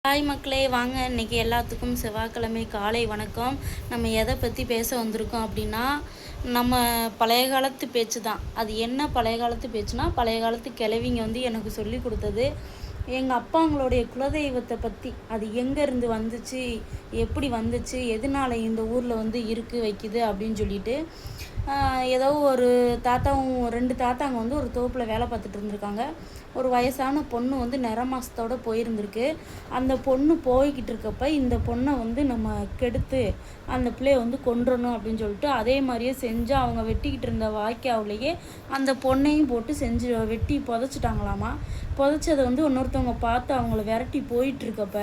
Hi மக்களே, வாங்க இன்றைக்கி எல்லாத்துக்கும் செவ்வாய்க்கிழமை காலை வணக்கம். நம்ம எதை பற்றி பேச வந்திருக்கோம் அப்படின்னா, நம்ம பழைய காலத்து பேச்சு தான். அது என்ன பழைய காலத்து பேச்சுனா, பழைய காலத்து கிழவிங்க எனக்கு சொல்லி கொடுத்தது. எங்கள் அப்பாங்களுடைய குலதெய்வத்தை பற்றி, அது எங்கேருந்து வந்துச்சு, எப்படி வந்துச்சு, எதனால இந்த ஊரில் இருக்குது வைக்குது அப்படின்னு சொல்லிட்டு, ஏதோ ஒரு தாத்தாவும் 2 தாத்தாங்க ஒரு தோப்பில் வேலை பார்த்துட்டு இருந்திருக்காங்க. ஒரு வயசான பொண்ணு நிற மாசத்தோடு போயிருந்திருக்கு. அந்த பொண்ணு போய்கிட்டு இருக்கப்ப இந்த பொண்ணை நம்ம கெடுத்து அந்த பிள்ளைய கொன்றணும் அப்படின்னு சொல்லிட்டு அதே மாதிரியே செஞ்சு அவங்க வெட்டிக்கிட்டு இருந்த வாய்க்காவிலேயே அந்த பொண்ணையும் போட்டு செஞ்சு வெட்டி புதைச்சிட்டாங்களாமா. புதைச்சதை இன்னொருத்தவங்க பார்த்து அவங்கள விரட்டி போயிட்டுருக்கப்ப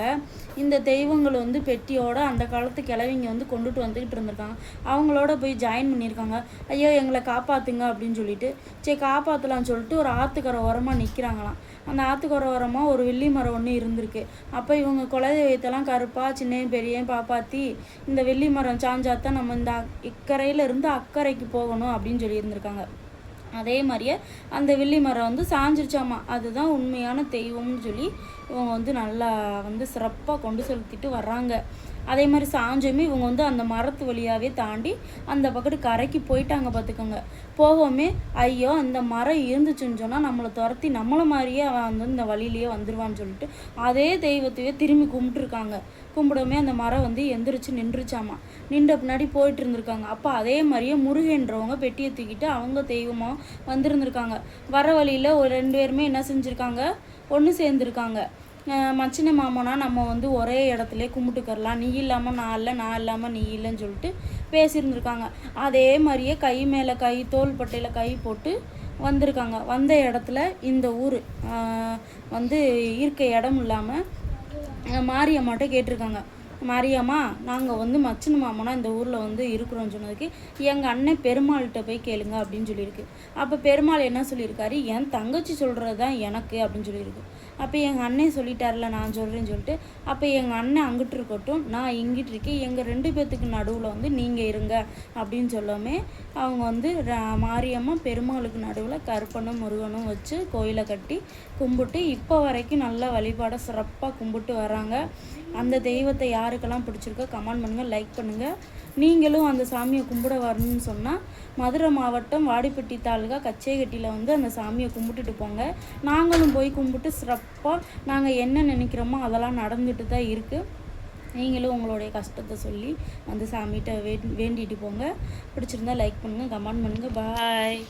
இந்த தெய்வங்கள் பெட்டியோட அந்த காலத்து கிழவிங்க கொண்டுட்டு வந்துக்கிட்டு இருந்திருக்காங்க. அவங்களோட போய் ஜாயின் பண்ணியிருக்காங்க. ஐயோ எங்களை காப்பாற்றுங்க அப்படின்னு சொல்லிட்டு, சரி காப்பாற்றலான்னு சொல்லிட்டு ஒரு ஆற்றுக்கரை ஓரமாக நிற்கிறாங்களாம். அந்த ஆற்றுக்கரை ஓரமாக ஒரு வெள்ளி மரம் ஒன்று இருந்திருக்கு. அப்போ இவங்க குலதெய்வத்தெல்லாம் கருப்பாக சின்னையும் பெரியையும் காப்பாற்றி இந்த வெள்ளி மரம் சாஞ்சாத்தான் நம்ம இந்த இக்கரையிலேருந்து அக்கறைக்கு போகணும் அப்படின்னு சொல்லியிருந்திருக்காங்க. அதே மாதிரியே அந்த வெள்ளி மரம் சாஞ்சிருச்சாமா. அதுதான் உண்மையான தெய்வம்னு சொல்லி இவங்க நல்லா சிறப்பாக கொண்டு செலுத்திட்டு வர்றாங்க. அதே மாதிரி சாஞ்சமே இவங்க அந்த மரத்து வழியாகவே தாண்டி அந்த பக்கத்து கரைக்கு போயிட்டாங்க பார்த்துக்கோங்க. போவோமே ஐயோ அந்த மரம் இருந்துச்சுன்னு சொன்னால் நம்மளை துரத்தி நம்மளை மாதிரியே அவன் இந்த வழியிலேயே வந்துடுவான்னு சொல்லிட்டு அதே தெய்வத்தையே திரும்பி கும்பிட்டுருக்காங்க. கும்பிடவுமே அந்த மரம் எந்திரிச்சு நின்றுச்சாமா. நின்ற பின்னாடி போயிட்டு இருந்திருக்காங்க. அப்போ அதே மாதிரியே முருகன்றவங்க பெட்டியை தூக்கிட்டு அவங்க தெய்வமாக வந்திருந்திருக்காங்க. வர வழியில் ஒரு 2 பேருமே என்ன செஞ்சுருக்காங்க, ஒன்று சேர்ந்துருக்காங்க. மச்சின மாமனா நம்ம ஒரே இடத்துல கும்பிட்டுக்கரலாம், நீ இல்லாமல் நான் இல்லை, நான் இல்லாமல் நீ இல்லைன்னு சொல்லிட்டு பேசியிருந்துருக்காங்க. அதே மாதிரியே கை மேலே கை, தோள்பட்டையில் கை போட்டு வந்திருக்காங்க. வந்த இடத்துல இந்த ஊர் இருக்க இடம் இல்லாமல் மாரியம்மாட்ட கேட்டிருக்காங்க. மாரியம்மா, நாங்கள் மச்சின மாமனா இந்த ஊரில் இருக்கிறோன்னு சொன்னதுக்கு எங்கள் அண்ணன் பெருமாள்கிட்ட போய் கேளுங்க அப்படின்னு சொல்லியிருக்கு. அப்போ பெருமாள் என்ன சொல்லியிருக்காரு, என் தங்கச்சி சொல்கிறது தான் எனக்கு அப்படின்னு சொல்லியிருக்கு. அப்போ எங்கள் அண்ணன் சொல்லிட்டார்ல நான் சொல்கிறேன்னு சொல்லிட்டு, அப்போ எங்கள் அண்ணன் அங்கிட்டு இருக்கட்டும், நான் இங்கிட்டு இருக்கேன், எங்கள் 2 பேர்த்துக்கு நடுவில் நீங்கள் இருங்க அப்படின்னு சொல்லாமே அவங்க மாரியம்மா பெருமாளுக்கு நடுவில் கருப்பனும் முருகனும் வச்சு கோயிலை கட்டி கும்பிட்டு இப்போ வரைக்கும் நல்ல வழிபாடை சிறப்பாக கும்பிட்டு வராங்க. அந்த தெய்வத்தை யாருக்கெல்லாம் பிடிச்சிருக்கோ கமெண்ட் பண்ணுங்கள், லைக் பண்ணுங்கள். நீங்களும் அந்த சாமியை கும்பிட வரணும்னு சொன்னால் மதுரை மாவட்டம் வாடிப்பட்டி தாலுகா கச்சேகட்டியில் அந்த சாமியை கும்பிட்டுட்டு போங்க. நாங்களும் போய் கும்பிட்டு சிறப்பாக நாங்கள் என்ன நினைக்கிறோமோ அதெல்லாம் நடந்துட்டு தான் இருக்குது. நீங்களும் உங்களுடைய கஷ்டத்தை சொல்லி அந்த சாமிகிட்ட வேண்டிட்டு போங்க. பிடிச்சிருந்தா லைக் பண்ணுங்கள், கமெண்ட் பண்ணுங்கள். பாய்.